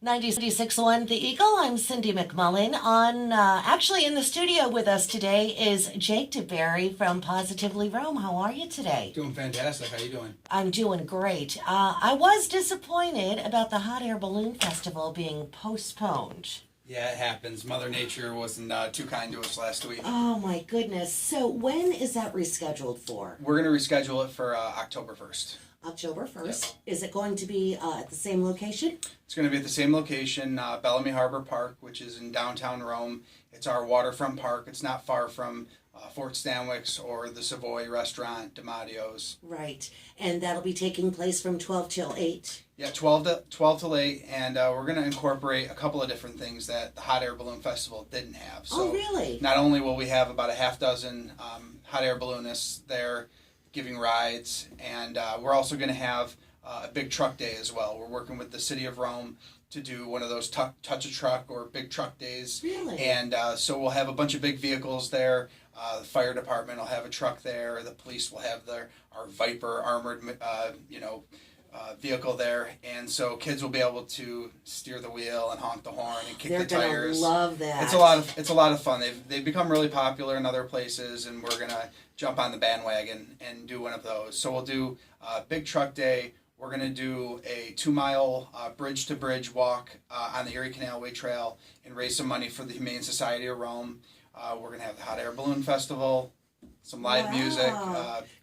96.1 The Eagle. I'm Cindy McMullen. Actually in the studio with us today is Jake DiBari from Positively Rome. How are you today? Doing fantastic. How you doing? I'm doing great. I was disappointed about the Hot Air Balloon Festival being postponed. Yeah, it happens. Mother Nature wasn't too kind to us last week. Oh my goodness. So when is that rescheduled for? We're going to reschedule it for October 1st. October 1st. Yep. Is it going to be at the same location? It's going to be at the same location, Bellamy Harbor Park, which is in downtown Rome. It's our waterfront park. It's not far from Fort Stanwix or the Savoy restaurant, DiMattio's. Right. And that'll be taking place from 12 till 8? Yeah, 12 till 8, and we're going to incorporate a couple of different things that the Hot Air Balloon Festival didn't have. So oh, really? Not only will we have about a half dozen hot air balloonists there giving rides, and we're also going to have a big truck day as well. We're working with the City of Rome to do one of those touch a truck or big truck days. Really? And so we'll have a bunch of big vehicles there. The fire department will have a truck there. The police will have our Viper armored, vehicle there, and so kids will be able to steer the wheel and honk the horn and kick the tires. They're gonna love that. It's a lot of fun. They've become really popular in other places, and we're gonna jump on the bandwagon and do one of those. So we'll do a big truck day. We're gonna do a 2-mile bridge to bridge walk on the Erie Canalway Trail and raise some money for the Humane Society of Rome. We're gonna have the Hot Air Balloon Festival. Some live music.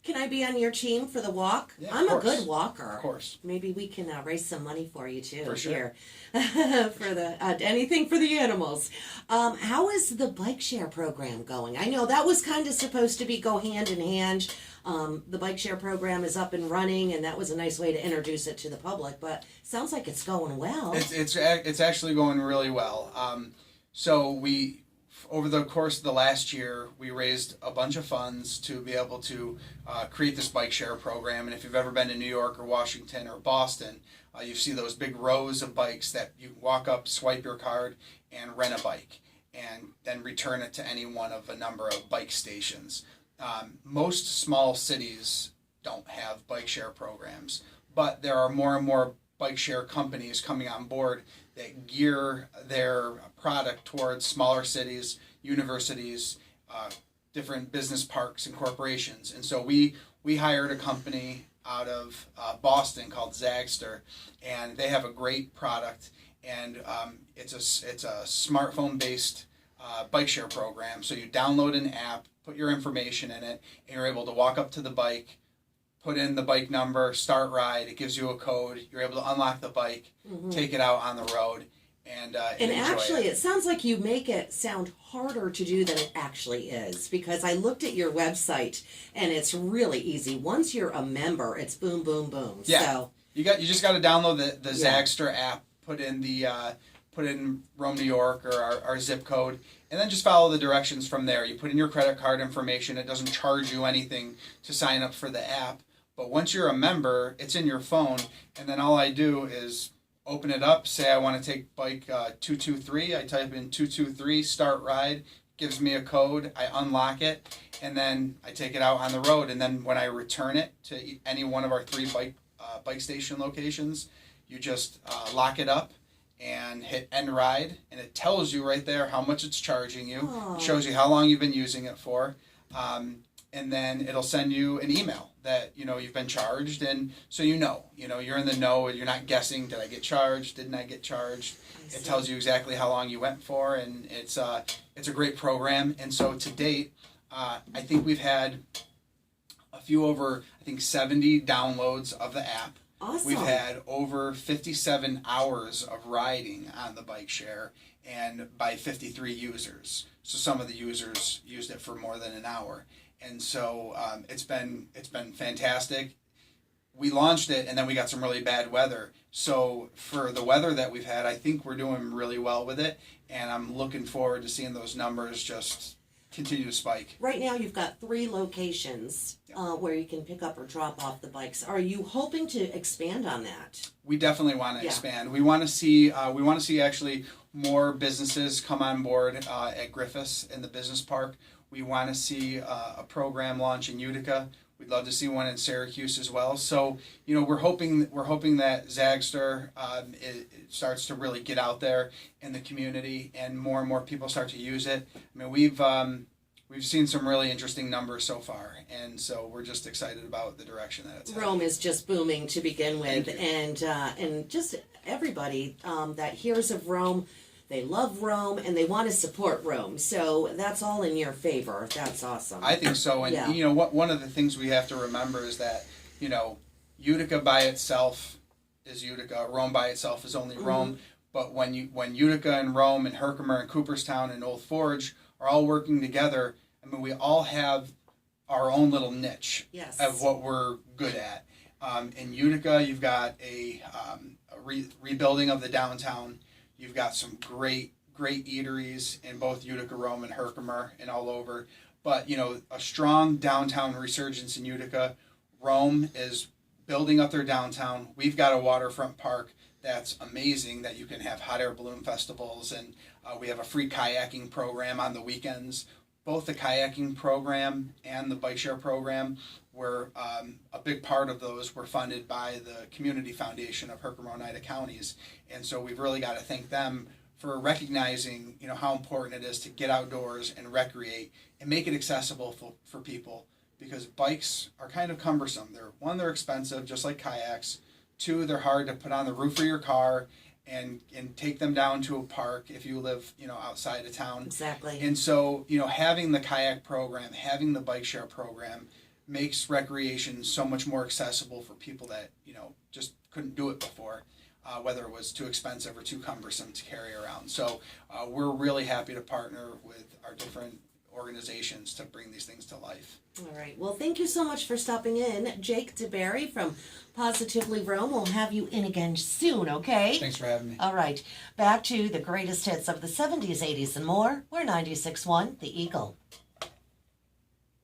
Can I be on your team for the walk? Yeah, I'm a good walker. Of course. Maybe we can raise some money for you too. For sure. Here. For the anything for the animals. How is the bike share program going? I know that was kind of supposed to go hand in hand. The bike share program is up and running, and that was a nice way to introduce it to the public. But sounds like it's going well. It's actually going really well. Over the course of the last year, we raised a bunch of funds to be able to create this bike share program. And if you've ever been to New York or Washington or Boston, you see those big rows of bikes that you walk up, swipe your card, and rent a bike, and then return it to any one of a number of bike stations. Most small cities don't have bike share programs, but there are more and more bike share companies coming on board that gear their product towards smaller cities, universities, different business parks and corporations. And so we hired a company out of Boston called Zagster, and they have a great product, and it's a smartphone based bike share program. So you download an app, put your information in it, and you're able to walk up to the bike, put in the bike number, start ride. It gives you a code. You're able to unlock the bike, take it out on the road, and actually, it sounds like you make it sound harder to do than it actually is, because I looked at your website and it's really easy. Once you're a member, it's boom, boom, boom. Yeah. So you just got to download the Zagster app, put in Rome, New York, or our zip code, and then just follow the directions from there. You put in your credit card information. It doesn't charge you anything to sign up for the app. But once you're a member, it's in your phone, and then all I do is open it up, say I want to take bike 223, I type in 223, start ride, gives me a code, I unlock it, and then I take it out on the road, and then when I return it to any one of our 3 bike station locations, you just lock it up and hit end ride, and it tells you right there how much it's charging you. Aww. It shows you how long you've been using it for. And then it'll send you an email that you've been charged, and so you're in the know. You're not guessing, did I get charged, didn't I get charged. It tells you exactly how long you went for, and it's a great program. And so to date, I think we've had a few over 70 downloads of the app. Awesome. We've had over 57 hours of riding on the bike share, and by 53 users. So some of the users used it for more than an hour. And so it's been fantastic. We launched it, and then we got some really bad weather. So for the weather that we've had, I think we're doing really well with it, and I'm looking forward to seeing those numbers just continue to spike. Right now you've got 3 locations where you can pick up or drop off the bikes. Are you hoping to expand on that? We definitely want to expand. We want to see actually more businesses come on board at Griffiths in the business park. We want to see a program launch in Utica. We'd love to see one in Syracuse as well. So, you know, we're hoping that Zagster it starts to really get out there in the community, and more people start to use it. I mean, we've seen some really interesting numbers so far, and so we're just excited about the direction that it's headed. Rome is just booming to begin with, and just everybody that hears of Rome, they love Rome and they want to support Rome. So that's all in your favor. That's awesome. I think so. And you know, one of the things we have to remember is that, you know, Utica by itself is Utica. Rome by itself is only Rome. But when Utica and Rome and Herkimer and Cooperstown and Old Forge are all working together, I mean, we all have our own little niche of what we're good at. In Utica, you've got a rebuilding of the downtown. You've got some great eateries in both Utica, Rome, and Herkimer, and all over. But, you know, a strong downtown resurgence in Utica. Rome is building up their downtown. We've got a waterfront park that's amazing, that you can have hot air balloon festivals, and we have a free kayaking program on the weekends. Both the kayaking program and the bike share program were a big part of those were funded by the Community Foundation of Herkimer Oneida counties, and so we've really got to thank them for recognizing, you know, how important it is to get outdoors and recreate and make it accessible for people, because bikes are kind of cumbersome. They're expensive, just like kayaks. 2, they're hard to put on the roof of your car and take them down to a park if you live, you know, outside of town. Exactly. And so, you know, having the kayak program, having the bike share program makes recreation so much more accessible for people that, you know, just couldn't do it before, whether it was too expensive or too cumbersome to carry around. So we're really happy to partner with our different organizations to bring these things to life. All right. Well, thank you so much for stopping in. Jake DiBari from Positively Rome. We'll have you in again soon, okay? Thanks for having me. All right. Back to the greatest hits of the 70s, 80s, and more. We're 96.1 The Eagle.